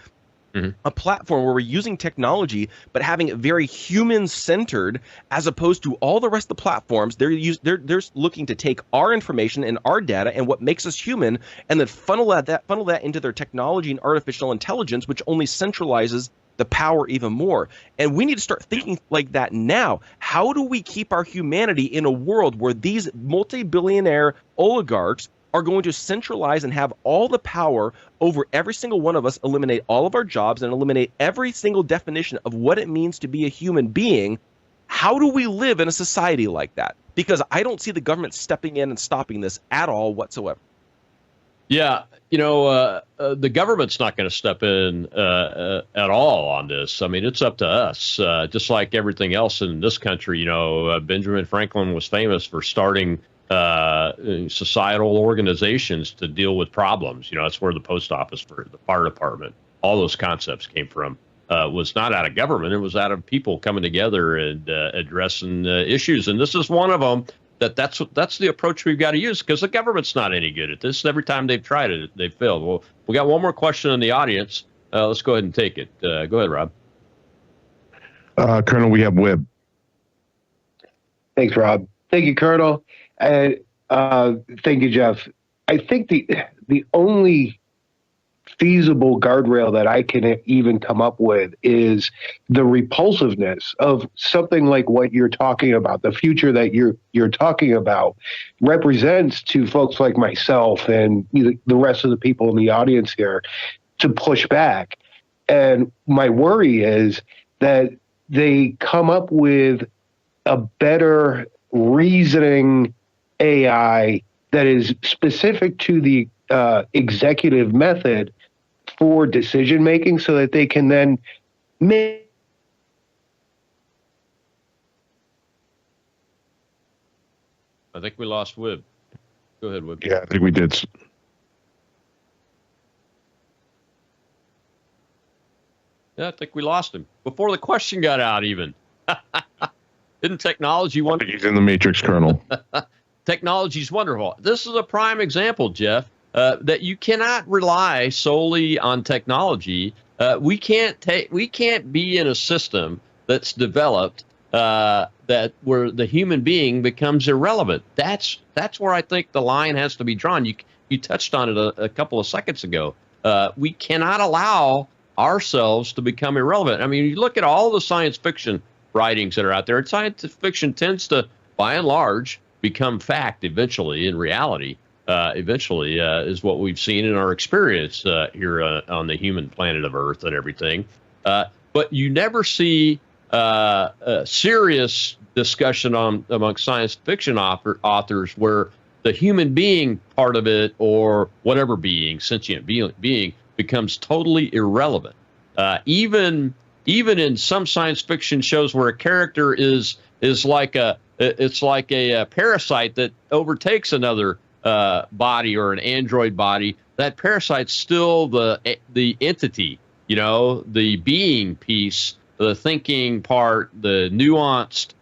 a platform where we're using technology, but having it very human-centered, as opposed to all the rest of the platforms. They're looking to take our information and our data and what makes us human, and then funnel that into their technology and artificial intelligence, which only centralizes the power even more. And we need to start thinking like that now. How do we keep our humanity in a world where these multi-billionaire oligarchs are going to centralize and have all the power over every single one of us, eliminate all of our jobs, and eliminate every single definition of what it means to be a human being? How do we live in a society like that? Because I don't see the government stepping in and stopping this at all whatsoever. Yeah, the government's not going to step in at all on this. I mean, it's up to us, just like everything else in this country. Benjamin Franklin was famous for starting societal organizations to deal with problems. That's where the post office, for the fire department, all those concepts came from. was not out of government. It was out of people coming together and addressing issues. And this is one of them. That's the approach we've got to use, because the government's not any good at this. Every time they've tried it, they've failed. Well, we got one more question in the audience. Let's go ahead and take it. Go ahead, Rob. Colonel, we have Webb. Thanks, Rob. Thank you, Colonel. And thank you, Jeff. I think the only feasible guardrail that I can even come up with is the repulsiveness of something like what you're talking about. The future that you're talking about represents to folks like myself and the rest of the people in the audience here to push back. And my worry is that they come up with a better reasoning AI that is specific to the executive method for decision making, so that they can then make. I think we lost Wib. Go ahead, Wib. Yeah, I think we did. Yeah, I think we lost him before the question got out even. Isn't technology wonderful? He's in the Matrix, Colonel. Technology's wonderful. This is a prime example, Jeff, that you cannot rely solely on technology. We can't be in a system that's developed that where the human being becomes irrelevant. That's where I think the line has to be drawn. You touched on it a couple of seconds ago. We cannot allow ourselves to become irrelevant. I mean, you look at all the science fiction writings that are out there, and science fiction tends to, by and large, become fact eventually in reality. Eventually is what we've seen in our experience here on the human planet of Earth and everything. But you never see a serious discussion among science fiction authors where the human being part of it, or whatever being, sentient being, becomes totally irrelevant. Even in some science fiction shows where a character is like a parasite that overtakes another body or an android body, that parasite's still the entity, the being piece, the thinking part, the nuanced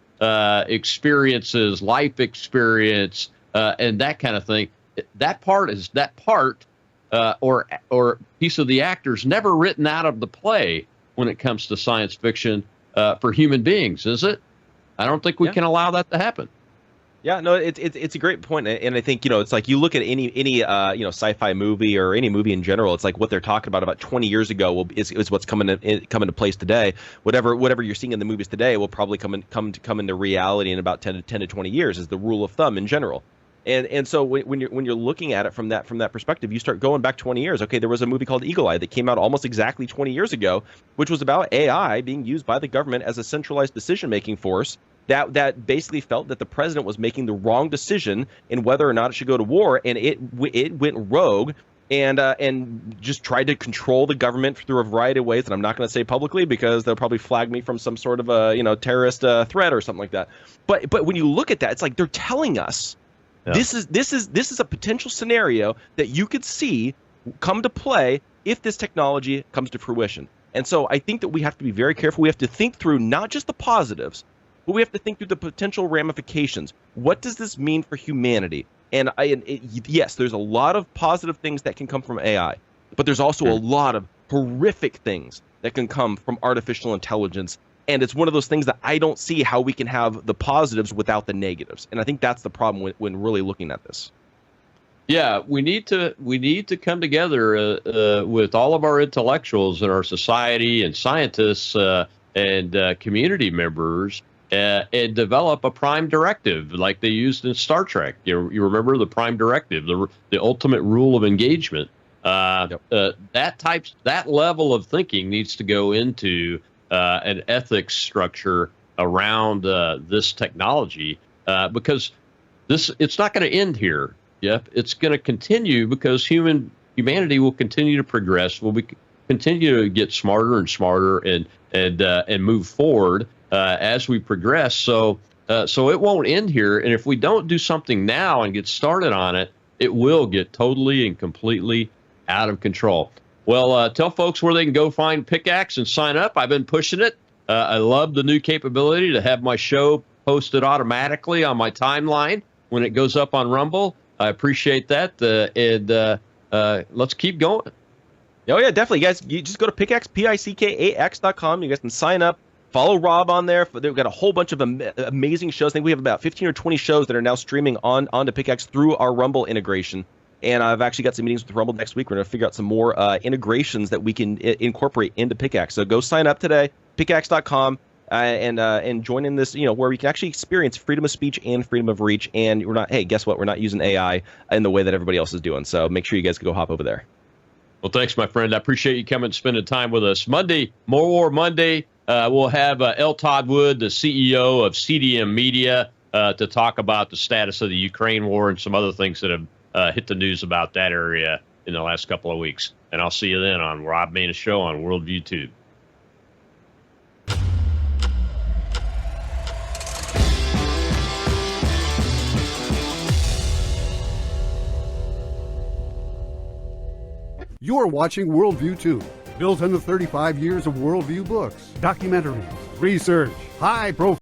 experiences, life experience, and that kind of thing. That part or piece of the actor's never written out of the play when it comes to science fiction for human beings, is it? I don't think we can allow that to happen. Yeah, no, it's a great point, and I think it's like you look at any sci-fi movie or any movie in general. It's like what they're talking about 20 years ago is what's coming into place today. Whatever you're seeing in the movies today will probably come into reality in about 10 to 20 years, is the rule of thumb in general. And so when you're looking at it from that perspective, you start going back 20 years. Okay, there was a movie called Eagle Eye that came out almost exactly 20 years ago, which was about AI being used by the government as a centralized decision-making force that basically felt that the president was making the wrong decision in whether or not it should go to war, and it went rogue and just tried to control the government through a variety of ways that I'm not going to say publicly because they'll probably flag me from some sort of a terrorist threat or something like that. But when you look at that, it's like they're telling us. Yeah. This is a potential scenario that you could see come to play if this technology comes to fruition. And so I think that we have to be very careful. We have to think through not just the positives, but we have to think through the potential ramifications. What does this mean for humanity? And yes, there's a lot of positive things that can come from AI, but there's also a lot of horrific things that can come from artificial intelligence. And it's one of those things that I don't see how we can have the positives without the negatives. And I think that's the problem when really looking at this. Yeah, we need to come together with all of our intellectuals in our society and scientists and community members and develop a prime directive like they used in Star Trek. You remember the prime directive, the ultimate rule of engagement. That level of thinking needs to go into an ethics structure around this technology because it's not going to end here, Jeff. It's going to continue because humanity will continue to progress. Will continue to get smarter and smarter and move forward as we progress. So it won't end here. And if we don't do something now and get started on it, it will get totally and completely out of control. Well, tell folks where they can go find Pickaxe and sign up. I've been pushing it. I love the new capability to have my show posted automatically on my timeline when it goes up on Rumble. I appreciate that. Let's keep going. Oh, yeah, definitely. You guys, you just go to Pickaxe, PICKAX.com. You guys can sign up. Follow Rob on there. They've got a whole bunch of amazing shows. I think we have about 15 or 20 shows that are now streaming onto Pickaxe through our Rumble integration. And I've actually got some meetings with Rumble next week. We're going to figure out some more integrations that we can incorporate into Pickaxe. So go sign up today, pickaxe.com, and join in this, where we can actually experience freedom of speech and freedom of reach. And guess what? We're not using AI in the way that everybody else is doing. So make sure you guys go hop over there. Well, thanks, my friend. I appreciate you coming and spending time with us. Monday, More War Monday. We'll have L. Todd Wood, the CEO of CDM Media, to talk about the status of the Ukraine war and some other things that have hit the news about that area in the last couple of weeks. And I'll see you then on Rob Maness Show on Worldview Tube. You're watching Worldview 2, built on the 35 years of Worldview books, documentaries, research, high-profile